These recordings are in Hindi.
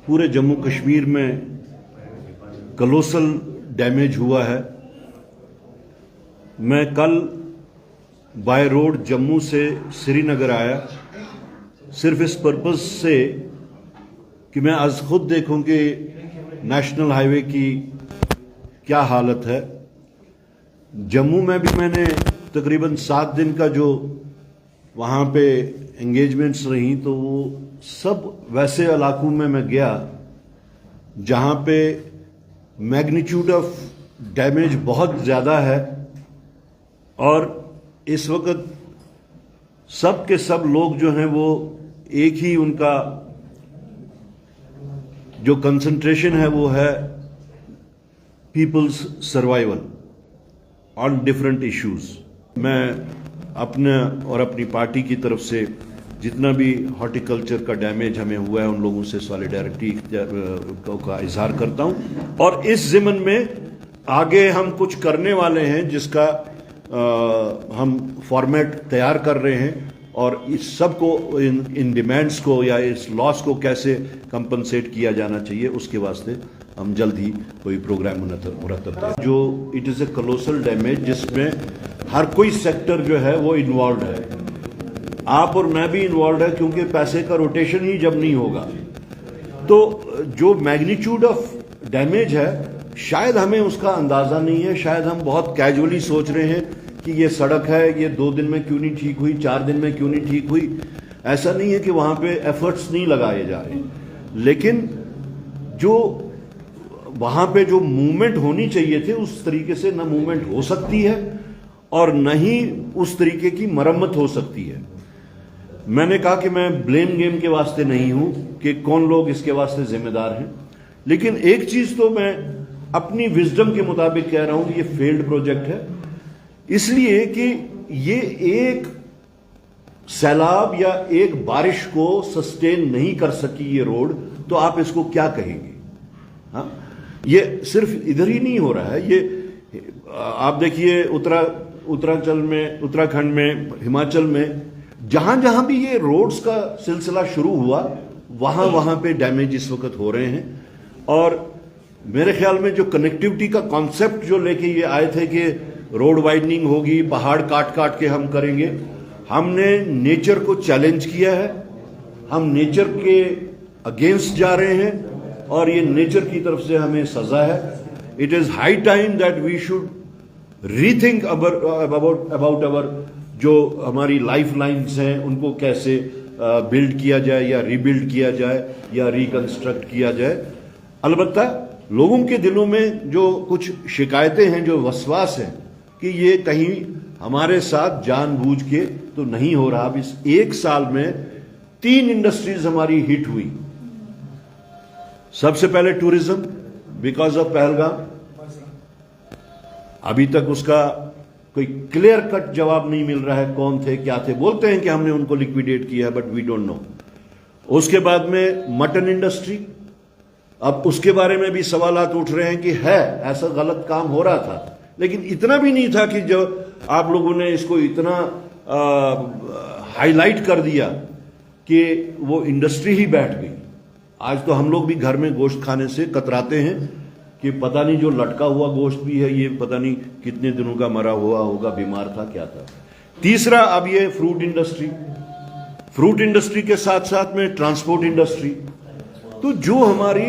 पूरे जम्मू कश्मीर में कलोसल डैमेज हुआ है। मैं कल बाय रोड जम्मू से श्रीनगर आया सिर्फ इस पर्पस से कि मैं आज खुद देखूं कि नेशनल हाईवे की क्या हालत है। जम्मू में भी मैंने तकरीबन 7 दिन का जो वहाँ पे एंगेजमेंट्स रही, तो वो सब वैसे इलाकों में मैं गया जहाँ पे मैग्नीट्यूड ऑफ डैमेज बहुत ज़्यादा है और इस वक्त सब के सब लोग जो हैं वो एक ही उनका जो कंसंट्रेशन है वो है people's survival on different issues. मैं अपने और अपनी पार्टी की तरफ से जितना भी हॉर्टिकल्चर का डैमेज हमें हुआ है उन लोगों से सॉलिडारिटी का इजहार करता हूं और इस ज़िमन में आगे हम कुछ करने वाले हैं जिसका हम फॉर्मेट तैयार कर रहे हैं और इस सब को इन डिमांड्स को या इस लॉस को कैसे कंपनसेट किया जाना चाहिए उसके वास्ते हम जल्द ही कोई प्रोग्राम मुरतब करें। जो इट इज़ ए कलोसल डैमेज जिसमें हर कोई सेक्टर जो है वो इन्वॉल्व है, आप और मैं भी इन्वॉल्व है, क्योंकि पैसे का रोटेशन ही जब नहीं होगा तो जो मैग्नीट्यूड ऑफ डैमेज है शायद हमें उसका अंदाजा नहीं है। शायद हम बहुत कैजुअली सोच रहे हैं कि ये सड़क है, ये 2 दिन में क्यों नहीं ठीक हुई, 4 दिन में क्यों नहीं ठीक हुई। ऐसा नहीं है कि वहां पे एफर्ट्स नहीं लगाए जा रहे, लेकिन जो वहां पे जो मूवमेंट होनी चाहिए थे उस तरीके से न मूवमेंट हो सकती है और न ही उस तरीके की मरम्मत हो सकती है। मैंने कहा कि मैं ब्लेम गेम के वास्ते नहीं हूं कि कौन लोग इसके वास्ते जिम्मेदार हैं, लेकिन एक चीज तो मैं अपनी विजडम के मुताबिक कह रहा हूं कि ये फेल्ड प्रोजेक्ट है, इसलिए कि ये एक सैलाब या एक बारिश को सस्टेन नहीं कर सकी ये रोड, तो आप इसको क्या कहेंगे। हाँ, ये सिर्फ इधर ही नहीं हो रहा है, ये आप देखिए उत्तराखंड में, हिमाचल में, जहां जहां भी ये रोड्स का सिलसिला शुरू हुआ वहां वहां पे डैमेज इस वक्त हो रहे हैं। और मेरे ख्याल में जो कनेक्टिविटी का कॉन्सेप्ट जो लेके ये आए थे कि रोड वाइडनिंग होगी, पहाड़ काट काट के हम करेंगे, हमने नेचर को चैलेंज किया है, हम नेचर के अगेंस्ट जा रहे हैं और ये नेचर की तरफ से हमें सजा है। It is high time that we should rethink about our जो हमारी लाइफ लाइन्स हैं उनको कैसे बिल्ड किया जाए या रीबिल्ड किया जाए या रिकंस्ट्रक्ट किया जाए। अलबत्ता लोगों के दिलों में जो कुछ शिकायतें हैं, जो वसवास है कि ये कहीं हमारे साथ जानबूझ के तो नहीं हो रहा। अब इस 1 साल में 3 इंडस्ट्रीज हमारी हिट हुई। सबसे पहले टूरिज्म, बिकॉज ऑफ पहलगाम, अभी तक उसका कोई क्लियर कट जवाब नहीं मिल रहा है कौन थे क्या थे। बोलते हैं कि हमने उनको लिक्विडेट किया, बट वी डोंट नो। उसके बाद में मटन इंडस्ट्री, अब उसके बारे में भी सवालात उठ रहे हैं कि है ऐसा गलत काम हो रहा था, लेकिन इतना भी नहीं था कि जो आप लोगों ने इसको इतना हाईलाइट कर दिया कि वो इंडस्ट्री ही बैठ गई। आज तो हम लोग भी घर में गोश्त खाने से कतराते हैं कि पता नहीं जो लटका हुआ गोश्त भी है ये पता नहीं कितने दिनों का मरा हुआ होगा, बीमार था, क्या था। तीसरा, अब ये फ्रूट इंडस्ट्री के साथ साथ में ट्रांसपोर्ट इंडस्ट्री। तो जो हमारी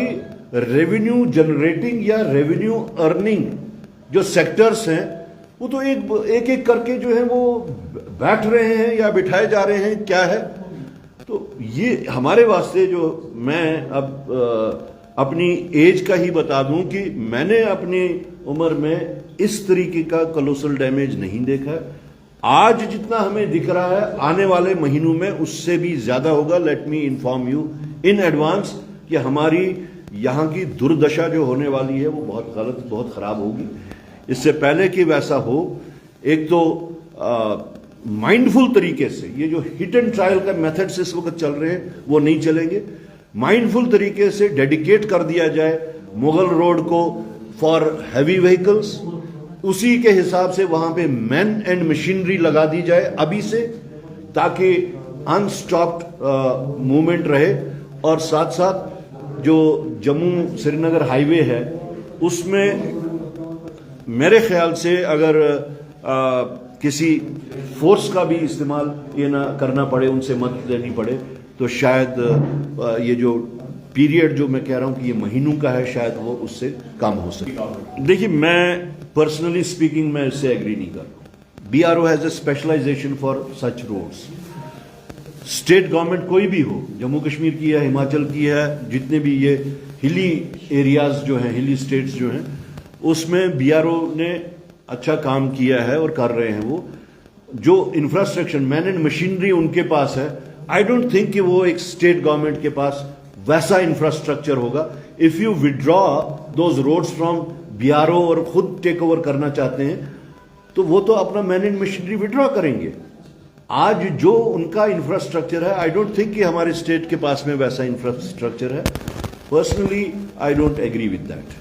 रेवेन्यू जनरेटिंग या रेवेन्यू अर्निंग जो सेक्टर्स हैं वो तो एक एक करके जो है वो बैठ रहे हैं या बिठाए जा रहे हैं, क्या है। तो ये हमारे वास्ते जो मैं अब अपनी एज का ही बता दूं कि मैंने अपनी उम्र में इस तरीके का कलोसल डैमेज नहीं देखा है। आज जितना हमें दिख रहा है आने वाले महीनों में उससे भी ज्यादा होगा। Let me inform you in advance कि हमारी यहाँ की दुर्दशा जो होने वाली है वो बहुत गलत, बहुत खराब होगी। इससे पहले कि वैसा हो, एक तो माइंडफुल तरीके से ये जो हिट एंड ट्रायल का मेथड्स इस वक्त चल रहे हैं वो नहीं चलेंगे। माइंडफुल तरीके से डेडिकेट कर दिया जाए मुगल रोड को फॉर हैवी व्हीकल्स, उसी के हिसाब से वहां पे मैन एंड मशीनरी लगा दी जाए अभी से, ताकि अनस्टॉप्ड मूवमेंट रहे। और साथ साथ जो जम्मू श्रीनगर हाईवे है उसमें मेरे ख्याल से अगर किसी फोर्स का भी इस्तेमाल ये ना करना पड़े, उनसे मदद लेनी पड़े, तो शायद ये जो पीरियड जो मैं कह रहा हूं कि ये महीनों का है, शायद वो उससे कम हो सके। देखिए, मैं पर्सनली स्पीकिंग मैं इससे एग्री नहीं कर रहा। BRO has a specialization for such roads. State government कोई भी हो, जम्मू कश्मीर की है, हिमाचल की है, जितने भी ये हिली एरियाज जो हैं, हिली स्टेट्स जो हैं, उसमें BRO ने अच्छा काम किया है और कर रहे हैं। वो जो इंफ्रास्ट्रक्चर मैन एंड मशीनरी उनके पास है, आई डोंट थिंक कि वो एक स्टेट गवर्नमेंट के पास वैसा इंफ्रास्ट्रक्चर होगा। If you withdraw those roads from BRO और खुद टेक ओवर करना चाहते हैं, तो वो तो अपना मैन एंड मशीनरी विड्रॉ करेंगे। आज जो उनका इंफ्रास्ट्रक्चर है, आई डोंट थिंक कि हमारे स्टेट के पास में वैसा इंफ्रास्ट्रक्चर है। Personally I don't agree with that.